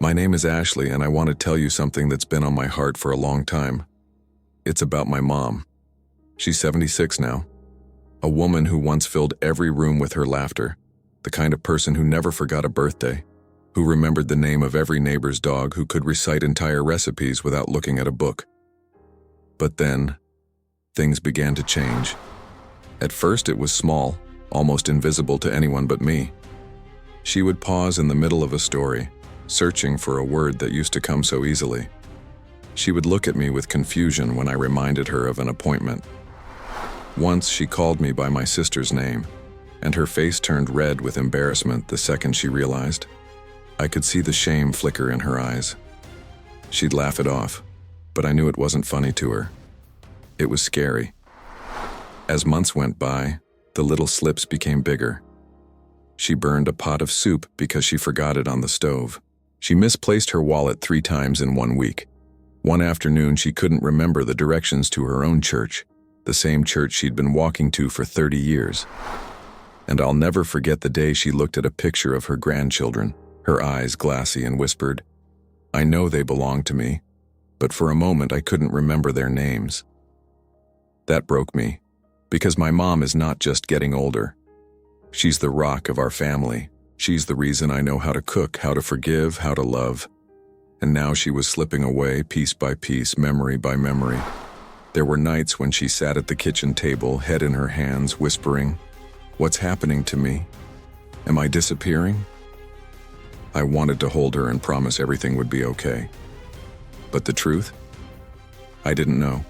My name is Ashley, and I want to tell you something that's been on my heart for a long time. It's about my mom. She's 76 now. A woman who once filled every room with her laughter, the kind of person who never forgot a birthday, who remembered the name of every neighbor's dog, who could recite entire recipes without looking at a book. But then, things began to change. At first it was small, almost invisible to anyone but me. She would pause in the middle of a story, searching for a word that used to come so easily. She would look at me with confusion when I reminded her of an appointment. Once she called me by my sister's name, and her face turned red with embarrassment the second she realized. I could see the shame flicker in her eyes. She'd laugh it off, but I knew it wasn't funny to her. It was scary. As months went by, the little slips became bigger. She burned a pot of soup because she forgot it on the stove. She misplaced her wallet 3 times in 1 week. One afternoon, she couldn't remember the directions to her own church, the same church she'd been walking to for 30 years. And I'll never forget the day she looked at a picture of her grandchildren, her eyes glassy, and whispered, "I know they belong to me," but for a moment I couldn't remember their names. That broke me, because my mom is not just getting older. She's the rock of our family. She's the reason I know how to cook, how to forgive, how to love. And now she was slipping away, piece by piece, memory by memory. There were nights when she sat at the kitchen table, head in her hands, whispering, "What's happening to me? Am I disappearing?" I wanted to hold her and promise everything would be okay. But the truth? I didn't know.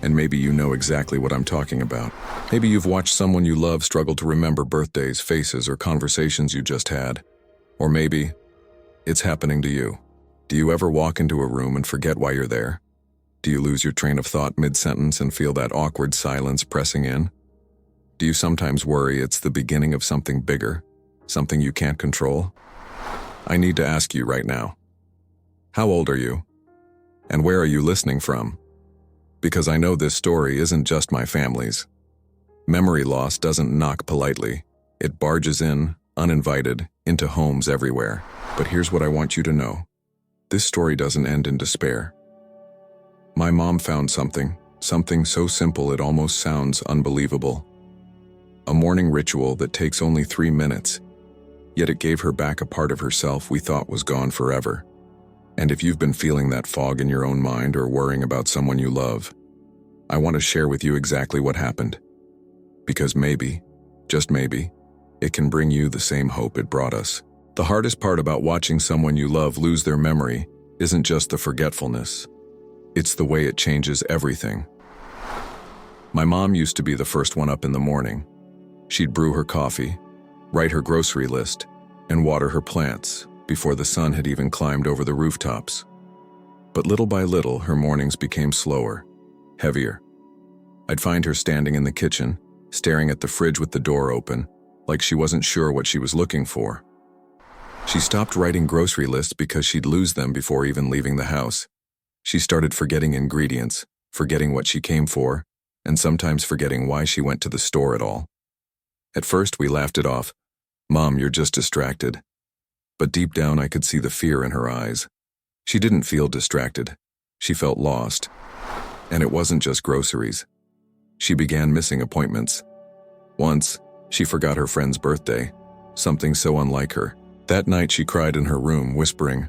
And maybe you know exactly what I'm talking about. Maybe you've watched someone you love struggle to remember birthdays, faces, or conversations you just had. Or maybe it's happening to you. Do you ever walk into a room and forget why you're there? Do you lose your train of thought mid-sentence and feel that awkward silence pressing in? Do you sometimes worry it's the beginning of something bigger, something you can't control? I need to ask you right now. How old are you? And where are you listening from? Because I know this story isn't just my family's. Memory loss doesn't knock politely. It barges in, uninvited, into homes everywhere. But here's what I want you to know. This story doesn't end in despair. My mom found something so simple it almost sounds unbelievable. A morning ritual that takes only 3 minutes, yet it gave her back a part of herself we thought was gone forever. And if you've been feeling that fog in your own mind or worrying about someone you love, I want to share with you exactly what happened. Because maybe, just maybe, it can bring you the same hope it brought us. The hardest part about watching someone you love lose their memory isn't just the forgetfulness. It's the way it changes everything. My mom used to be the first one up in the morning. She'd brew her coffee, write her grocery list, and water her plants before the sun had even climbed over the rooftops. But little by little, her mornings became slower, heavier. I'd find her standing in the kitchen, staring at the fridge with the door open, like she wasn't sure what she was looking for. She stopped writing grocery lists because she'd lose them before even leaving the house. She started forgetting ingredients, forgetting what she came for, and sometimes forgetting why she went to the store at all. At first, we laughed it off. "Mom, you're just distracted." But deep down, I could see the fear in her eyes. She didn't feel distracted. She felt lost. And it wasn't just groceries. She began missing appointments. Once, she forgot her friend's birthday, something so unlike her. That night, she cried in her room, whispering,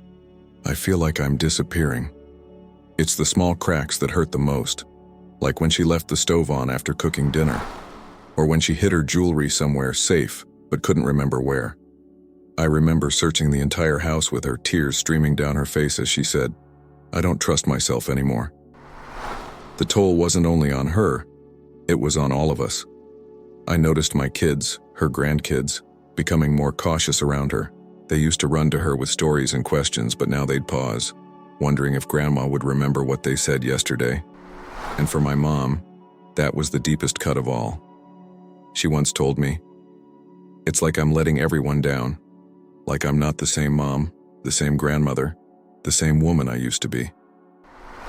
"I feel like I'm disappearing." It's the small cracks that hurt the most, like when she left the stove on after cooking dinner, or when she hid her jewelry somewhere safe but couldn't remember where. I remember searching the entire house with her, tears streaming down her face as she said, "I don't trust myself anymore." The toll wasn't only on her, it was on all of us. I noticed my kids, her grandkids, becoming more cautious around her. They used to run to her with stories and questions, but now they'd pause, wondering if Grandma would remember what they said yesterday. And for my mom, that was the deepest cut of all. She once told me, "It's like I'm letting everyone down. Like I'm not the same mom, the same grandmother, the same woman I used to be."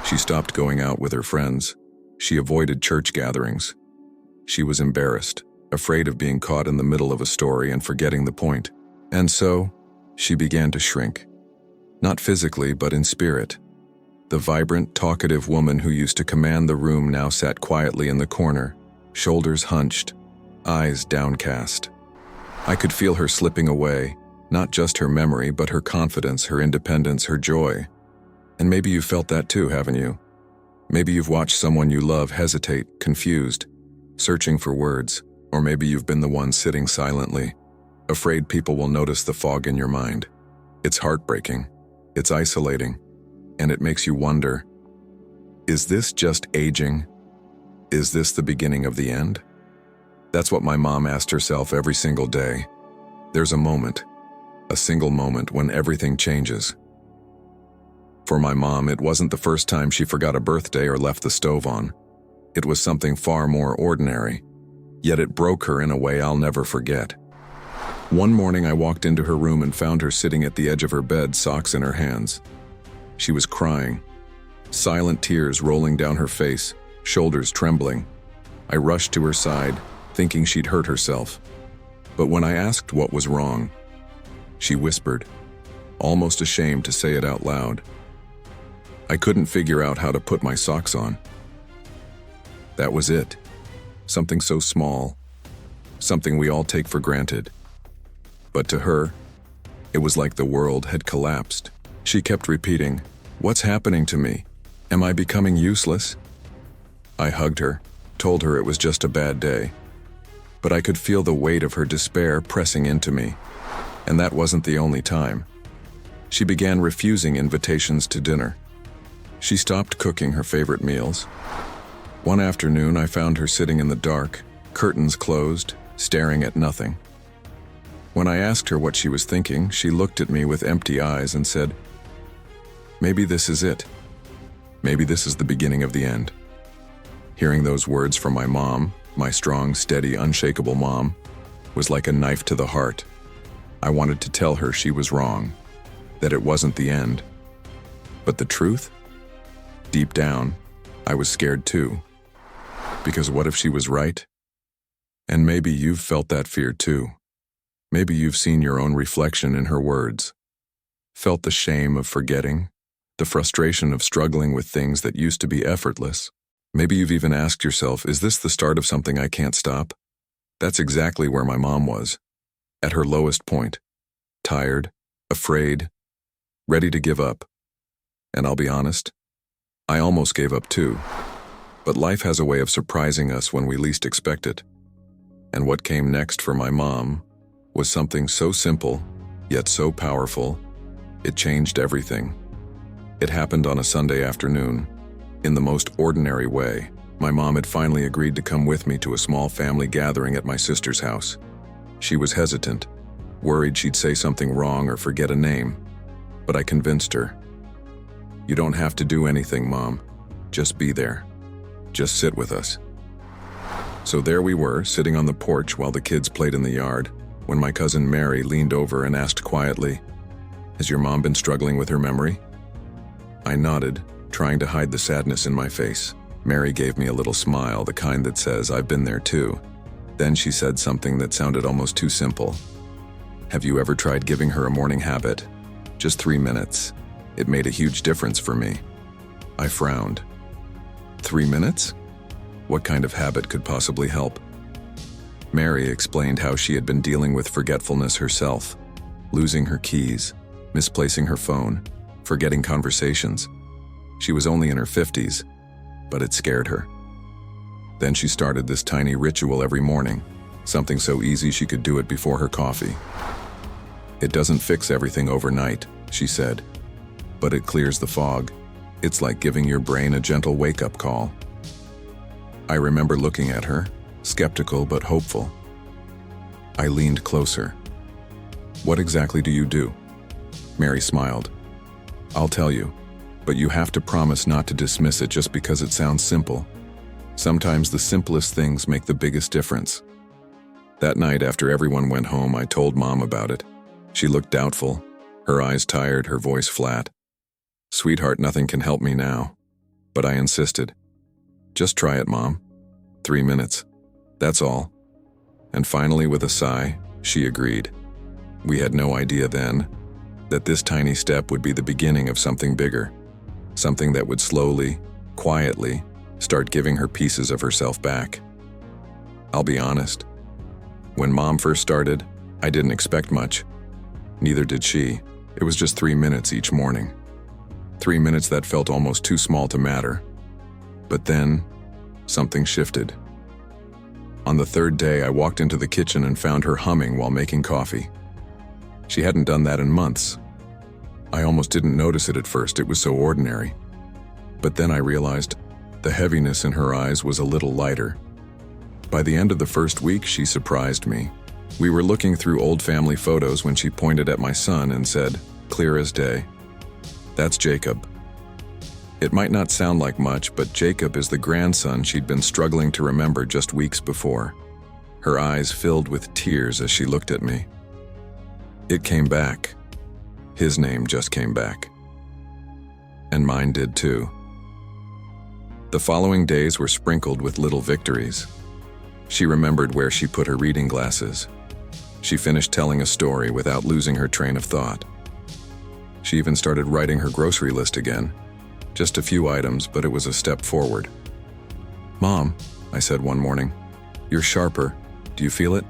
She stopped going out with her friends. She avoided church gatherings. She was embarrassed, afraid of being caught in the middle of a story and forgetting the point. And so, she began to shrink. Not physically, but in spirit. The vibrant, talkative woman who used to command the room now sat quietly in the corner, shoulders hunched, eyes downcast. I could feel her slipping away, not just her memory, but her confidence, her independence, her joy. And maybe you've felt that too, haven't you? Maybe you've watched someone you love hesitate, confused, searching for words, or maybe you've been the one sitting silently, afraid people will notice the fog in your mind. It's heartbreaking, it's isolating, and it makes you wonder, is this just aging? Is this the beginning of the end? That's what my mom asked herself every single day. There's a moment, a single moment when everything changes. For my mom, it wasn't the first time she forgot a birthday or left the stove on. It was something far more ordinary, yet it broke her in a way I'll never forget. One morning I walked into her room and found her sitting at the edge of her bed, socks in her hands. She was crying, silent tears rolling down her face, shoulders trembling. I rushed to her side, thinking she'd hurt herself. But when I asked what was wrong, she whispered, almost ashamed to say it out loud, I couldn't figure out how to put my socks on. That was it. Something so small, something we all take for granted. But to her, it was like the world had collapsed. She kept repeating, what's happening to me? Am I becoming useless? I hugged her, told her it was just a bad day. But I could feel the weight of her despair pressing into me. And that wasn't the only time. She began refusing invitations to dinner. She stopped cooking her favorite meals. One afternoon, I found her sitting in the dark, curtains closed, staring at nothing. When I asked her what she was thinking, she looked at me with empty eyes and said, maybe this is it. Maybe this is the beginning of the end. Hearing those words from my mom, my strong, steady, unshakable mom, was like a knife to the heart. I wanted to tell her she was wrong, that it wasn't the end. But the truth? Deep down, I was scared too. Because what if she was right? And maybe you've felt that fear too. Maybe you've seen your own reflection in her words, felt the shame of forgetting, the frustration of struggling with things that used to be effortless. Maybe you've even asked yourself, is this the start of something I can't stop? That's exactly where my mom was, at her lowest point, tired, afraid, ready to give up. And I'll be honest, I almost gave up too. But life has a way of surprising us when we least expect it. And what came next for my mom was something so simple, yet so powerful, it changed everything. It happened on a Sunday afternoon. In the most ordinary way, my mom had finally agreed to come with me to a small family gathering at my sister's house. She was hesitant, worried she'd say something wrong or forget a name. But I convinced her. You don't have to do anything, Mom. Just be there. Just sit with us. So there we were, sitting on the porch while the kids played in the yard, when my cousin Mary leaned over and asked quietly, has your mom been struggling with her memory? I nodded, trying to hide the sadness in my face. Mary gave me a little smile, the kind that says, I've been there too. Then she said something that sounded almost too simple. Have you ever tried giving her a morning habit? Just 3 minutes. It made a huge difference for me. I frowned. 3 minutes? What kind of habit could possibly help? Mary explained how she had been dealing with forgetfulness herself, losing her keys, misplacing her phone, forgetting conversations. She was only in her 50s, but it scared her. Then she started this tiny ritual every morning, something so easy she could do it before her coffee. It doesn't fix everything overnight, she said, but it clears the fog. It's like giving your brain a gentle wake-up call. I remember looking at her, skeptical but hopeful. I leaned closer. What exactly do you do? Mary smiled. I'll tell you, but you have to promise not to dismiss it just because it sounds simple. Sometimes the simplest things make the biggest difference. That night, after everyone went home, I told Mom about it. She looked doubtful, her eyes tired, her voice flat. Sweetheart, nothing can help me now. But I insisted. Just try it, Mom. 3 minutes. That's all. And finally, with a sigh, she agreed. We had no idea then, that this tiny step would be the beginning of something bigger, something that would slowly, quietly, start giving her pieces of herself back. I'll be honest. When Mom first started, I didn't expect much. Neither did she. It was just 3 minutes each morning. 3 minutes that felt almost too small to matter. But then, something shifted. On the third day, I walked into the kitchen and found her humming while making coffee. She hadn't done that in months. I almost didn't notice it at first, it was so ordinary. But then I realized the heaviness in her eyes was a little lighter. By the end of the first week, she surprised me. We were looking through old family photos when she pointed at my son and said, clear as day, "That's Jacob." It might not sound like much, but Jacob is the grandson she'd been struggling to remember just weeks before. Her eyes filled with tears as she looked at me. It came back. His name just came back. And mine did too. The following days were sprinkled with little victories. She remembered where she put her reading glasses. She finished telling a story without losing her train of thought. She even started writing her grocery list again. Just a few items, but it was a step forward. "Mom," I said one morning, "you're sharper. Do you feel it?"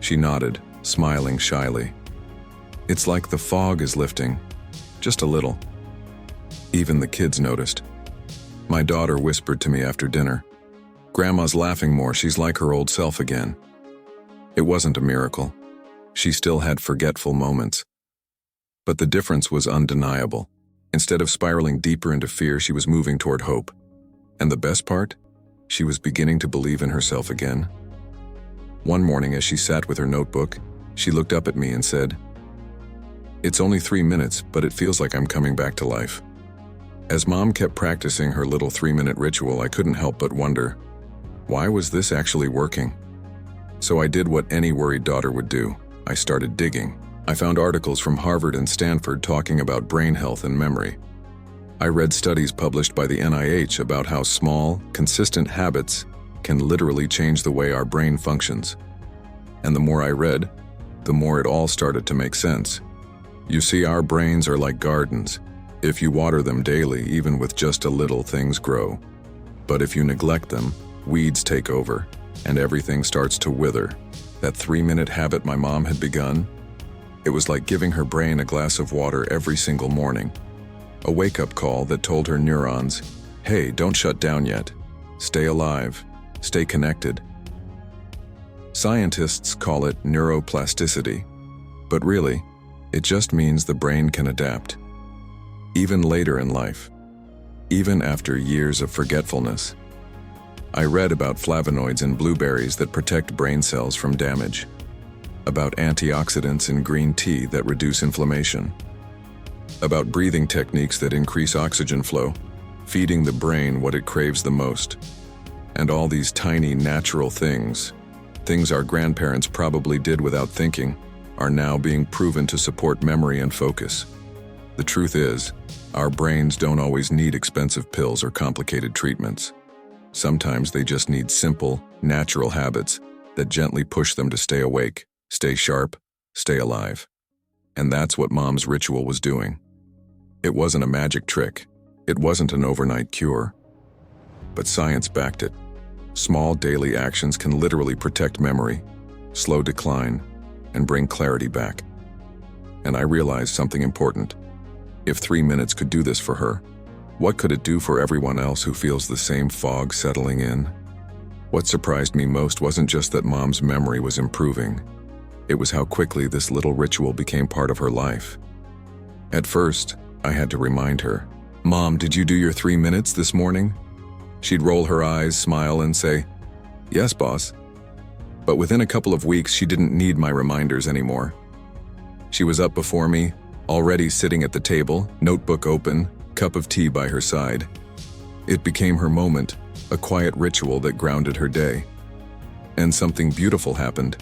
She nodded, smiling shyly. "It's like the fog is lifting, just a little." Even the kids noticed. My daughter whispered to me after dinner, "Grandma's laughing more, she's like her old self again." It wasn't a miracle. She still had forgetful moments. But the difference was undeniable. Instead of spiraling deeper into fear, she was moving toward hope. And the best part? She was beginning to believe in herself again. One morning, as she sat with her notebook, she looked up at me and said, "It's only 3 minutes, but it feels like I'm coming back to life." As Mom kept practicing her little 3-minute ritual, I couldn't help but wonder, why was this actually working? So I did what any worried daughter would do. I started digging. I found articles from Harvard and Stanford talking about brain health and memory. I read studies published by the NIH about how small, consistent habits can literally change the way our brain functions. And the more I read, the more it all started to make sense. You see, our brains are like gardens. If you water them daily, even with just a little, things grow. But if you neglect them, weeds take over, and everything starts to wither. That 3-minute habit my mom had begun, it was like giving her brain a glass of water every single morning. A wake-up call that told her neurons, "Hey, don't shut down yet. Stay alive. Stay connected." Scientists call it neuroplasticity, but really, it just means the brain can adapt. Even later in life, even after years of forgetfulness. I read about flavonoids in blueberries that protect brain cells from damage, about antioxidants in green tea that reduce inflammation, about breathing techniques that increase oxygen flow, feeding the brain what it craves the most. And all these tiny natural things our grandparents probably did without thinking, are now being proven to support memory and focus. The truth is, our brains don't always need expensive pills or complicated treatments. Sometimes they just need simple, natural habits that gently push them to stay awake, stay sharp, stay alive. And that's what Mom's ritual was doing. It wasn't a magic trick. It wasn't an overnight cure. But science backed it. Small daily actions can literally protect memory, slow decline, and bring clarity back. And I realized something important. If 3 minutes could do this for her, what could it do for everyone else who feels the same fog settling in? What surprised me most wasn't just that Mom's memory was improving. It was how quickly this little ritual became part of her life. At first, I had to remind her, "Mom, did you do your 3 minutes this morning?" She'd roll her eyes, smile, and say, "Yes, boss." But within a couple of weeks, she didn't need my reminders anymore. She was up before me, already sitting at the table, notebook open, cup of tea by her side. It became her moment, a quiet ritual that grounded her day. And something beautiful happened.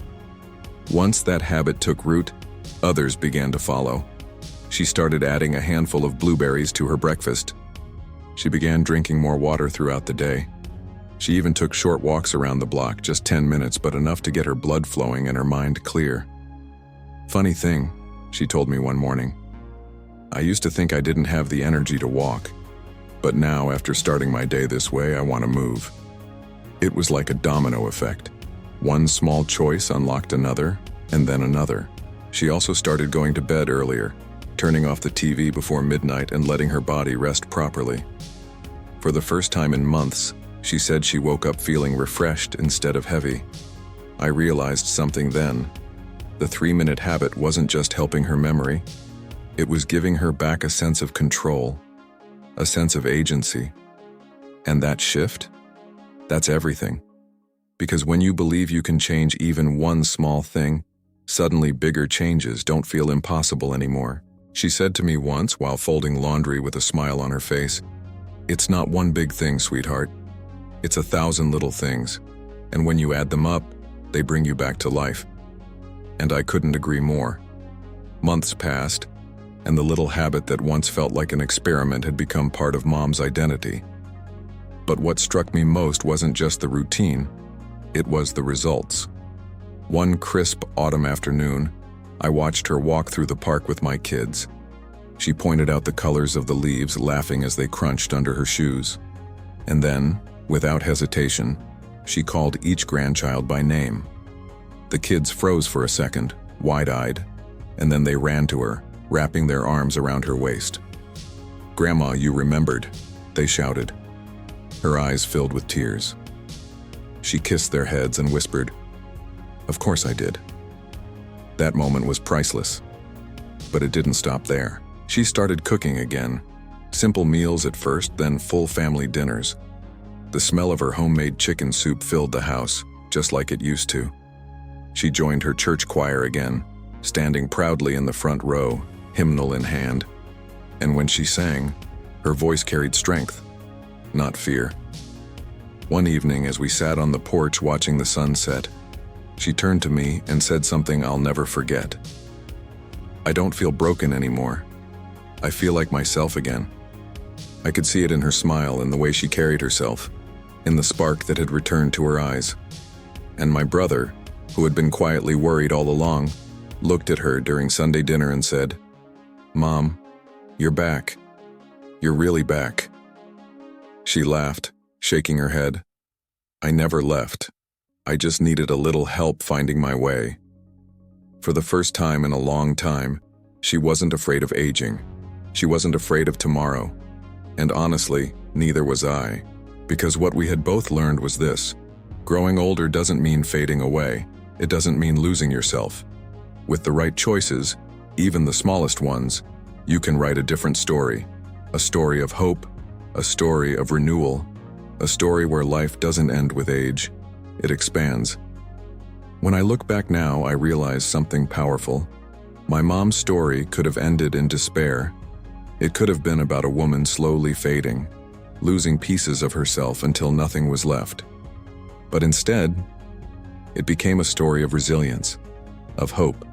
Once that habit took root, others began to follow. She started adding a handful of blueberries to her breakfast. She began drinking more water throughout the day. She even took short walks around the block, just 10 minutes, but enough to get her blood flowing and her mind clear. Funny thing, she told me one morning. "I used to think I didn't have the energy to walk, but now after starting my day this way, I want to move." It was like a domino effect. One small choice unlocked another, and then another. She also started going to bed earlier, turning off the TV before midnight and letting her body rest properly. For the first time in months, she said she woke up feeling refreshed instead of heavy. I realized something then. The 3-minute habit wasn't just helping her memory, it was giving her back a sense of control, a sense of agency. And that shift? That's everything. Because when you believe you can change even one small thing, suddenly bigger changes don't feel impossible anymore. She said to me once while folding laundry with a smile on her face, "It's not one big thing, sweetheart. It's 1,000 little things, and when you add them up, they bring you back to life." And I couldn't agree more. Months passed, and the little habit that once felt like an experiment had become part of Mom's identity. But what struck me most wasn't just the routine, it was the results. One crisp autumn afternoon, I watched her walk through the park with my kids. She pointed out the colors of the leaves, laughing as they crunched under her shoes. And then, without hesitation, she called each grandchild by name. The kids froze for a second, wide-eyed, and then they ran to her, wrapping their arms around her waist. "Grandma, you remembered," they shouted. Her eyes filled with tears. She kissed their heads and whispered, "Of course I did." That moment was priceless. But it didn't stop there. She started cooking again. Simple meals at first, then full family dinners. The smell of her homemade chicken soup filled the house, just like it used to. She joined her church choir again, standing proudly in the front row, hymnal in hand. And when she sang, her voice carried strength, not fear. One evening, as we sat on the porch watching the sunset, she turned to me and said something I'll never forget. "I don't feel broken anymore. I feel like myself again." I could see it in her smile, in the way she carried herself, in the spark that had returned to her eyes. And my brother, who had been quietly worried all along, looked at her during Sunday dinner and said, "Mom, you're back. You're really back." She laughed, shaking her head. "I never left. I just needed a little help finding my way." For the first time in a long time, she wasn't afraid of aging. She wasn't afraid of tomorrow. And honestly, neither was I. Because what we had both learned was this: growing older doesn't mean fading away. It doesn't mean losing yourself. With the right choices, even the smallest ones, you can write a different story. A story of hope, a story of renewal, a story where life doesn't end with age, it expands. When I look back now, I realize something powerful. My mom's story could have ended in despair. It could have been about a woman slowly fading, losing pieces of herself until nothing was left. But instead, it became a story of resilience, of hope,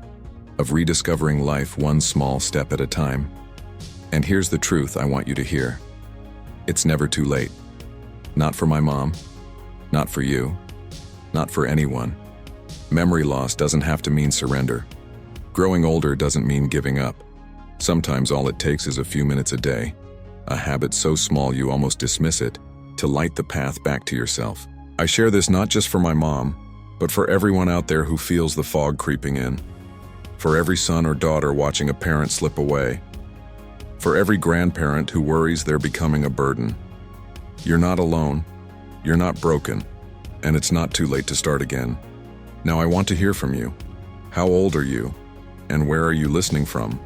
of rediscovering life one small step at a time. And here's the truth I want you to hear. It's never too late. Not for my mom, not for you, not for anyone. Memory loss doesn't have to mean surrender. Growing older doesn't mean giving up. Sometimes all it takes is a few minutes a day, a habit so small you almost dismiss it, to light the path back to yourself. I share this not just for my mom, but for everyone out there who feels the fog creeping in. For every son or daughter watching a parent slip away. For every grandparent who worries they're becoming a burden. You're not alone, you're not broken, and it's not too late to start again. Now I want to hear from you. How old are you? And where are you listening from?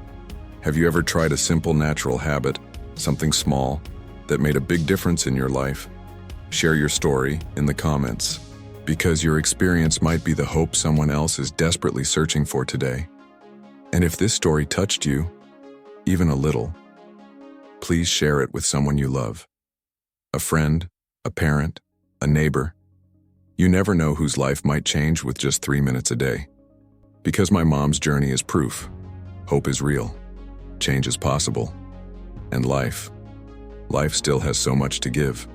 Have you ever tried a simple natural habit, something small, that made a big difference in your life? Share your story in the comments, because your experience might be the hope someone else is desperately searching for today. And if this story touched you, even a little, please share it with someone you love. A friend, a parent, a neighbor. You never know whose life might change with just 3 minutes a day. Because my mom's journey is proof. Hope is real. Change is possible. And life still has so much to give.